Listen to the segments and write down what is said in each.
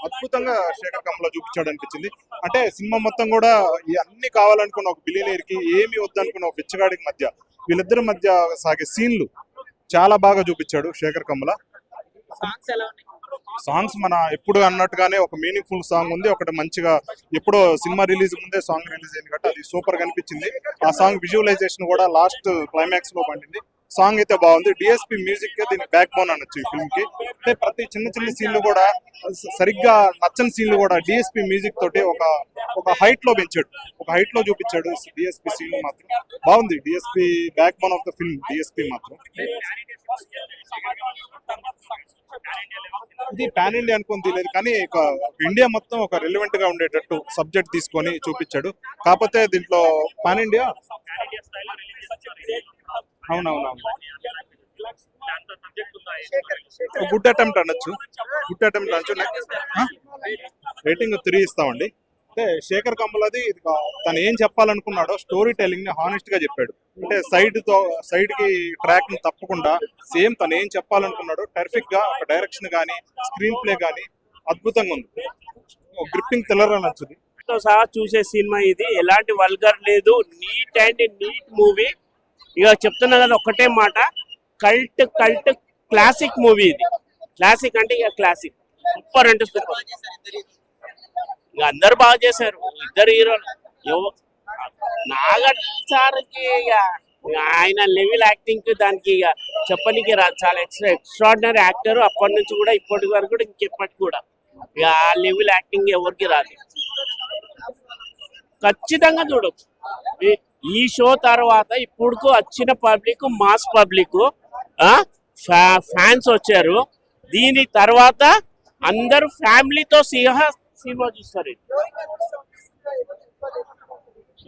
అద్భుతంగా శేఖర్ కమ్ముల చూపించాడు అనిపించింది. అంటే సినిమా మొత్తం కూడా ఈ అన్ని కావాలనుకున్న ఒక బిలియనీర్ కి ఏమి వద్దనుకున్న ఒక బిచ్చగాడికి మధ్య వీళ్ళిద్దరి మధ్య సాగే సీన్లు చాలా బాగా చూపించాడు శేఖర్ కమ్ముల. సాంగ్స్ మన ఎప్పుడు అన్నట్టుగానే ఒక మీనింగ్ఫుల్ సాంగ్ ఉంది, ఒకటి మంచిగా ఎప్పుడో సినిమా రిలీజ్ ముందే సాంగ్ రిలీజ్ అయింది కాబట్టి అది సూపర్ గా అనిపించింది. ఆ సాంగ్ విజువలైజేషన్ కూడా లాస్ట్ క్లైమాక్స్ లో పండింది. సాంగ్ అయితే బాగుంది. డిఎస్పీ మ్యూజిక్ దీని బ్యాక్ బోన్ అనొచ్చు ఈ ఫిల్మ్ కి. అంటే ప్రతి చిన్న చిన్న సీన్లు కూడా సరిగ్గా నచ్చని సీన్లు కూడా డిఎస్పీ మ్యూజిక్ తోటి ఒక హైట్ లో పెంచాడు, ఒక హైట్ లో చూపించాడు. డిఎస్పీ సీన్ మాత్రం బాగుంది. DSP back bone of the film DSP మాత్రం. ఇది పాన్ ఇండియా అనుకుని తెలియదు కానీ ఇండియా మొత్తం ఒక రిలవెంట్ గా ఉండేటట్టు సబ్జెక్ట్ తీసుకొని చూపించాడు. కాకపోతే దీంట్లో పాన్ ఇండియా అవునవునవును గుడ్ అటెంప్ట్ అనొచ్చు, గుడ్ అటెంప్ట్ అనొచ్చు. రేటింగ్ 3 ఇస్తామండి. అంటే శేఖర్ కమ్ములది తను ఏం చెప్పాలనుకున్నాడో స్టోరీ టెల్లింగ్ ని హానెస్ట్ గా చెప్పాడు. అంటే సైడ్ కి ట్రాక్ ని తప్పకుండా సేమ్ తను ఏం చెప్పాలనుకున్నాడో టెర్ఫిక్ గా ఒక డైరెక్షన్ గానీ స్క్రీన్ ప్లే గానీ అద్భుతంగా ఉంది. గ్రిప్పింగ్ థ్రిల్లర్ అనొచ్చు. సహా చూసే సినిమా ఇది. ఎలాంటి వల్గర్ లేదు, నీట్ అండ్ నీట్ మూవీ. ఇక చెప్తున్నా కదా ఒకటే మాట, కల్ట్ క్లాసిక్ మూవీ ఇది. క్లాసిక్ అంటే ఇక క్లాసిక్, సూపర్ అంటే సూపర్. ఇక అందరు బాగా చేశారు, ఇద్దరు హీరోలు. నాగార్జున సార్కి ఇక ఆయన లెవెల్ యాక్టింగ్ కి దానికి ఇక చెప్పనికి రాదు. చాలా ఎక్స్ట్రాడినరీ యాక్టర్. అప్పటి నుంచి కూడా ఇప్పటి వరకు కూడా ఇంకెప్పటి కూడా ఇక ఆ లెవెల్ యాక్టింగ్ ఎవరికి రాదు. ఖచ్చితంగా చూడొచ్చు. ఈ షో తర్వాత ఇప్పుడు వచ్చిన పబ్లిక్ మాస్ పబ్లిక్ ఫ్యాన్స్ వచ్చారు. దీని తర్వాత అందరూ ఫ్యామిలీతో సినిమా చూస్తారు.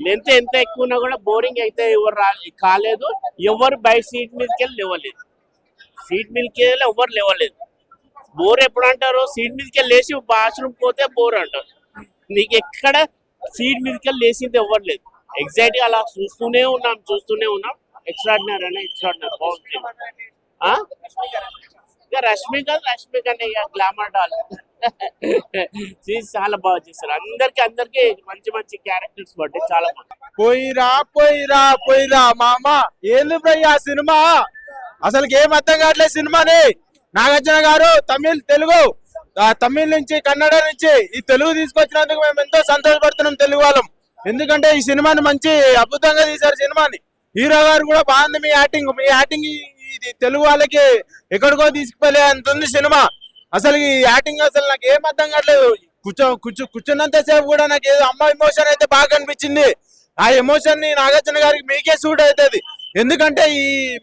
లెంత్ ఎంత ఎక్కువ ఉన్నా కూడా బోరింగ్ అయితే ఎవరు కాలేదు. ఎవరు బయట సీట్ మీదకి వెళ్ళి లేవలేదు. సీట్ మీదకి వెళ్ళి ఎవరు లేవలేదు. బోర్ ఎప్పుడు అంటారు? సీట్ మీదకి వెళ్ళి లేచి బాత్రూమ్ పోతే బోర్ అంటారు. నీకు ఎక్కడ సీట్ మీదకి వెళ్ళి లేచింది ఎవరు లేదు. ఎగ్జాక్ట్ గా అలా చూస్తూనే ఉన్నాం. ఎక్స్ట్రాడినరీ అనే ఎక్స్ట్రాడినరీ బాగుంది. ఇక రష్మికనే ఇక గ్లామర్ డాల్ చాలా బాగా చేస్తారు. అందరికి మంచి క్యారెక్టర్స్ పడ్డాయి. చాలా పోయిరా మామ ఏంది ఆ సినిమా అసలు ఏం అర్థం కావట్లేదు సినిమాని. నాగార్జున గారు తమిళ నుంచి కన్నడ నుంచి ఈ తెలుగు తీసుకొచ్చినందుకు మేము ఎంతో సంతోషపడుతున్నాం తెలుగు వాళ్ళం. ఎందుకంటే ఈ సినిమాని మంచి అద్భుతంగా తీశారు సినిమాని. హీరో గారు కూడా బాగుంది. మీ యాక్టింగ్ ఇది తెలుగు వాళ్ళకి ఎక్కడికో తీసుకుపోలే అంత ఉంది సినిమా. అసలు ఈ యాక్టింగ్ అసలు నాకు ఏం అర్థం కావట్లేదు. కూర్చున్నంత సేపు కూడా నాకు ఏదో అమ్మ ఎమోషన్ అయితే బాగా అనిపించింది. ఆ ఎమోషన్ ని నాగార్జున గారికి మీకే సూట్ అవుతుంది. ఎందుకంటే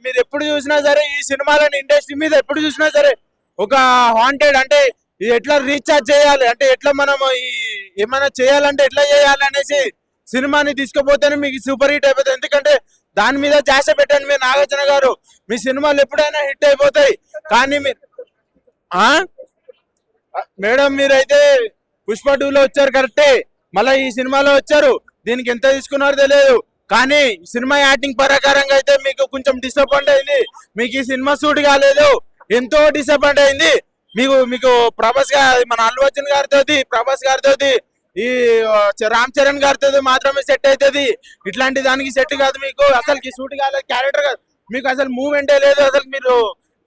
మీరు ఎప్పుడు చూసినా సరే ఈ సినిమాలని ఇండస్ట్రీ మీద ఎప్పుడు చూసినా సరే ఒక వాంటెడ్ అంటే ఇది ఎట్లా రీఛార్జ్ చేయాలి, అంటే ఎట్లా మనం ఏమైనా చేయాలంటే ఎట్లా చేయాలి అనేసి సినిమాని తీసుకుపోతేనే మీకు సూపర్ హిట్ అయిపోతుంది. ఎందుకంటే దాని మీద ధ్యాస పెట్టండి మీరు నాగార్జున గారు. మీ సినిమాలు ఎప్పుడైనా హిట్ అయిపోతాయి. కానీ మీరు మేడం మీరైతే పుష్ప 2లో వచ్చారు కరెక్టే, మళ్ళీ ఈ సినిమాలో వచ్చారు. దీనికి ఎంత తీసుకున్నారో తెలియదు. కానీ సినిమా యాక్టింగ్ ప్రకారంగా అయితే మీకు కొంచెం డిసప్పాయింట్ అయింది. మీకు ఈ సినిమా సూట్ కాలేదు, ఎంతో డిసప్పాయింట్ అయింది. మీకు ప్రభాస్ గారు, మన అల్లు అర్జున్ గారితో, ప్రభాస్ గారితో, ఈ రామ్ చరణ్ గారితో మాత్రమే సెట్ అవుతుంది. ఇట్లాంటి దానికి సెట్ కాదు. మీకు అసలుకి సూట్ కాలేదు, క్యారెక్టర్ కాదు. మీకు అసలు మూవ్మెంటే లేదు. అసలు మీరు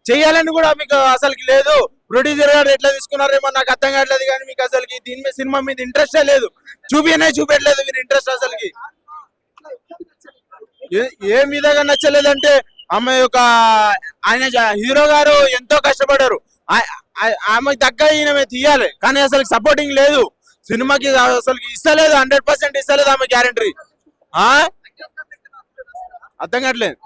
చెయ్యాలని కూడా మీకు అసలుకి లేదు. ప్రొడ్యూసర్ గారు ఎట్లా తీసుకున్నారేమో నాకు అర్థం కావట్లేదు. కానీ మీకు అసలుకి దీని మీద సినిమా మీద ఇంట్రెస్టే లేదు. చూపెట్టలేదు మీరు ఇంట్రెస్ట్. అసలుకి ఏ విధంగా నచ్చలేదంటే ఆమె ఆయన హీరో గారు ఎంతో కష్టపడారు. ఆమెకు తగ్గ ఈయన తీయాలి, కానీ అసలు సపోర్టింగ్ లేదు సినిమాకి. అసలు ఇస్తలేదు, 100% ఇస్తలేదు ఆమె గ్యారెంటీ. అర్థం కావట్లేదు.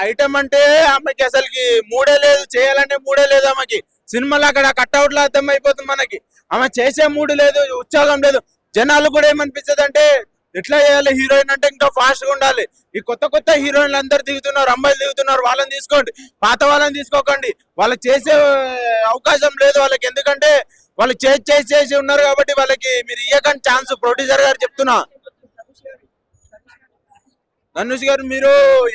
ఐటమ్ అంటే ఆమెకి అసలుకి మూడే లేదు, చేయాలంటే మూడే లేదు ఆమెకి. సినిమాలో అక్కడ కట్అవుట్ లో అర్థం అయిపోతుంది మనకి. ఆమె చేసే మూడు లేదు, ఉత్సాహం లేదు. జనాలు కూడా ఏమనిపిస్తుంది అంటే ఎట్లా చేయాలి హీరోయిన్ అంటే ఇంకా ఫాస్ట్ గా ఉండాలి. ఈ కొత్త హీరోయిన్లు అందరు దిగుతున్నారు, అమ్మాయిలు దిగుతున్నారు. వాళ్ళని తీసుకోండి, పాత వాళ్ళని తీసుకోకండి. వాళ్ళకి చేసే అవకాశం లేదు వాళ్ళకి. ఎందుకంటే వాళ్ళు చేసి ఉన్నారు కాబట్టి వాళ్ళకి మీరు ఇయ్యకండి ఛాన్స్. ప్రొడ్యూసర్ గారు చెప్తున్నా, ధనుష్ గారు మీరు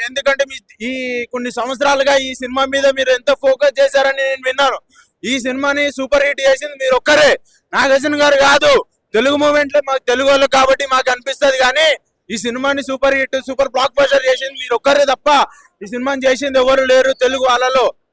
ఎందుకంటే ఈ కొన్ని సంవత్సరాలుగా ఈ సినిమా మీద మీరు ఎంతో ఫోకస్ చేశారని నేను విన్నాను. ఈ సినిమాని సూపర్ హిట్ చేసింది మీరు ఒక్కరే, నాగార్జున గారు కాదు. తెలుగు మూమెంట్ లో మాకు తెలుగు వాళ్ళు కాబట్టి మాకు అనిపిస్తుంది, కానీ ఈ సినిమాని super hit super block buster చేసింది మీరు ఒక్కరే తప్ప ఈ సినిమాని చేసింది ఎవరు లేరు తెలుగు వాళ్ళలో.